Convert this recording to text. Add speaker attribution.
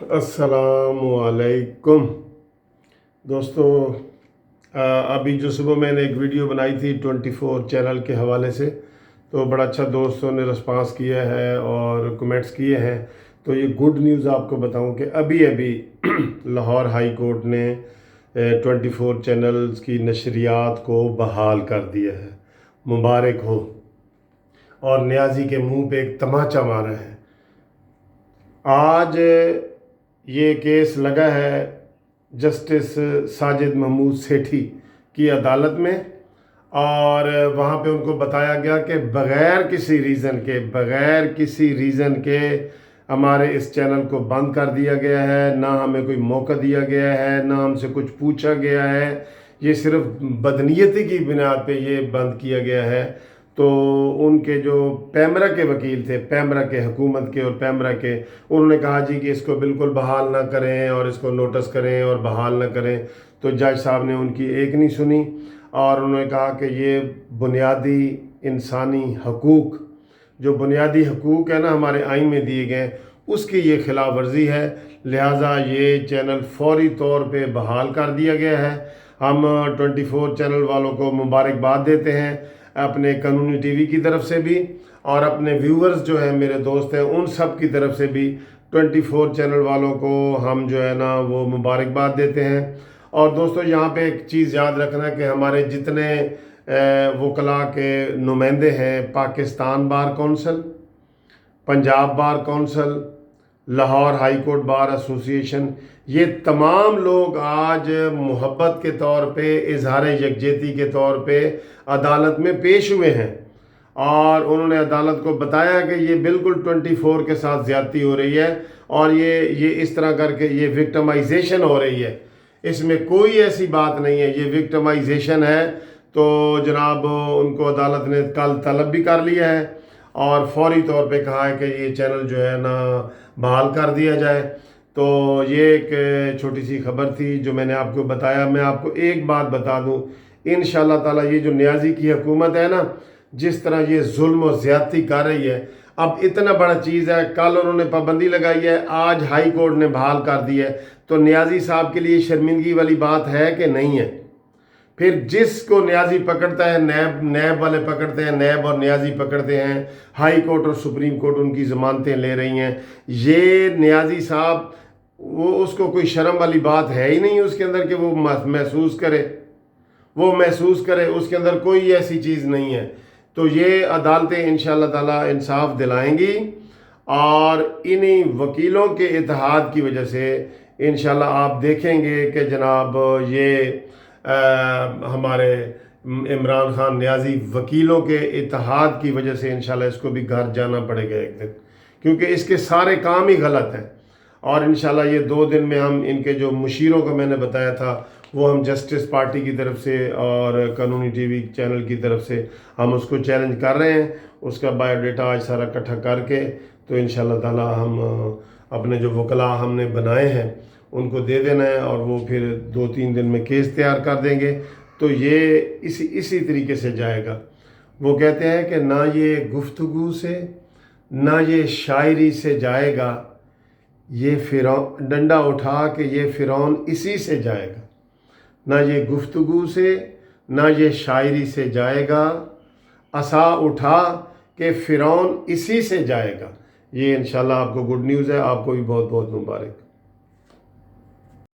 Speaker 1: अस्सलामुअलैकुम दोस्तों। अभी जो सुबह मैंने एक वीडियो बनाई थी 24 चैनल के हवाले से, तो बड़ा अच्छा दोस्तों ने रिस्पांस किया है और कमेंट्स किए हैं। तो ये गुड न्यूज़ आपको बताऊं कि अभी अभी लाहौर हाई कोर्ट ने 24 चैनल्स की नशरियात को बहाल कर दिया है। मुबारक हो। और न्याजी के मुंह पे एक तमाचा मारा है। आज ये केस लगा है जस्टिस साजिद महमूद सेठी की अदालत में, और वहाँ पे उनको बताया गया कि बग़ैर किसी रीज़न के हमारे इस चैनल को बंद कर दिया गया है। ना हमें कोई मौका दिया गया है, ना हमसे कुछ पूछा गया है। ये सिर्फ बदनीयती की बुनियाद पे ये बंद किया गया है। तो उनके जो पैमरा के वकील थे, पैमरा के हुकूमत के और पैमरा के, उन्होंने कहा जी कि इसको बिल्कुल बहाल ना करें और इसको नोटिस करें और बहाल ना करें। तो जज साहब ने उनकी एक नहीं सुनी और उन्होंने कहा कि ये बुनियादी इंसानी हकूक़, जो बुनियादी हकूक़ है ना हमारे आइन में दिए गए, उसकी ये खिलाफ वर्जी है। लिहाजा ये चैनल फौरी तौर पे बहाल कर दिया गया है। हम 24 चैनल वालों को मुबारकबाद देते हैं, अपने कानूनी टीवी की तरफ से भी और अपने व्यूअर्स जो है मेरे दोस्त हैं उन सब की तरफ से भी 24 चैनल वालों को हम जो है ना वो मुबारकबाद देते हैं। और दोस्तों यहाँ पे एक चीज़ याद रखना कि हमारे जितने वकला के नुमाइंदे हैं, Pakistan bar council, Punjab bar council, Lahore high court bar association, ये तमाम लोग आज मोहब्बत के तौर पे, इजहार यकजहती के तौर पे अदालत में पेश हुए हैं और उन्होंने अदालत को बताया कि ये बिल्कुल 24 के साथ ज़्यादती हो रही है और ये इस तरह करके ये विक्टिमाइजेशन हो रही है। इसमें कोई ऐसी बात नहीं है, ये विक्टिमाइजेशन है। तो जनाब उनको अदालत ने कल तलब भी कर लिया है और फौरी तौर पे कहा है कि ये चैनल जो है ना बहाल कर दिया जाए। तो ये एक छोटी सी खबर थी जो मैंने आपको बताया। मैं आपको एक बात बता दूं, इंशाअल्लाह ताला ये जो न्याजी की हुकूमत है ना, जिस तरह ये जुल्म और ज़्यादती कर रही है, अब इतना बड़ा चीज़ है, कल उन्होंने पाबंदी लगाई है, आज हाई कोर्ट ने बहाल कर दी है। तो न्याजी साहब के लिए शर्मिंदगी वाली बात है कि नहीं है? फिर जिसको न्याजी पकड़ता है, नैब वाले पकड़ते हैं, नैब और न्याजी पकड़ते हैं, हाई कोर्ट और सुप्रीम कोर्ट उनकी ज़मानतें ले रही हैं। ये न्याजी साहब, वो उसको कोई शर्म वाली बात है ही नहीं उसके अंदर कि वो महसूस करे, उसके अंदर कोई ऐसी चीज़ नहीं है। तो ये अदालतें इंशाअल्लाह ताला इंसाफ दिलाएंगी और इन्हीं वकीलों के इत्तेहाद की वजह से इंशाअल्लाह आप देखेंगे कि जनाब ये हमारे इमरान खान न्याजी वकीलों के इत्तेहाद की वजह से इंशाल्लाह इसको भी घर जाना पड़ेगा एक दिन, क्योंकि इसके सारे काम ही गलत हैं। और इंशाल्लाह ये 2 दिन में हम इनके जो मुशीरों को मैंने बताया था वो हम जस्टिस पार्टी की तरफ से और कानूनी टीवी चैनल की तरफ से हम उसको चैलेंज कर रहे हैं। उसका बायोडाटा आज सारा इकट्ठा करके तो इंशाल्लाह ताला हम अपने जो वकला हमने बनाए हैं उनको दे देना है और वो फिर 2-3 दिन में केस तैयार कर देंगे। तो ये इसी तरीके से जाएगा। वो कहते हैं कि ना ये गुफ्तगू से ना ये शायरी से जाएगा, ये फिरौन डंडा उठा के ये फिरौन इसी से जाएगा। ना ये गुफ्तगू से ना ये शायरी से जाएगा, असा उठा के फिरौन इसी से जाएगा। ये इंशाल्लाह आपको गुड न्यूज़ है। आपको भी बहुत बहुत मुबारक।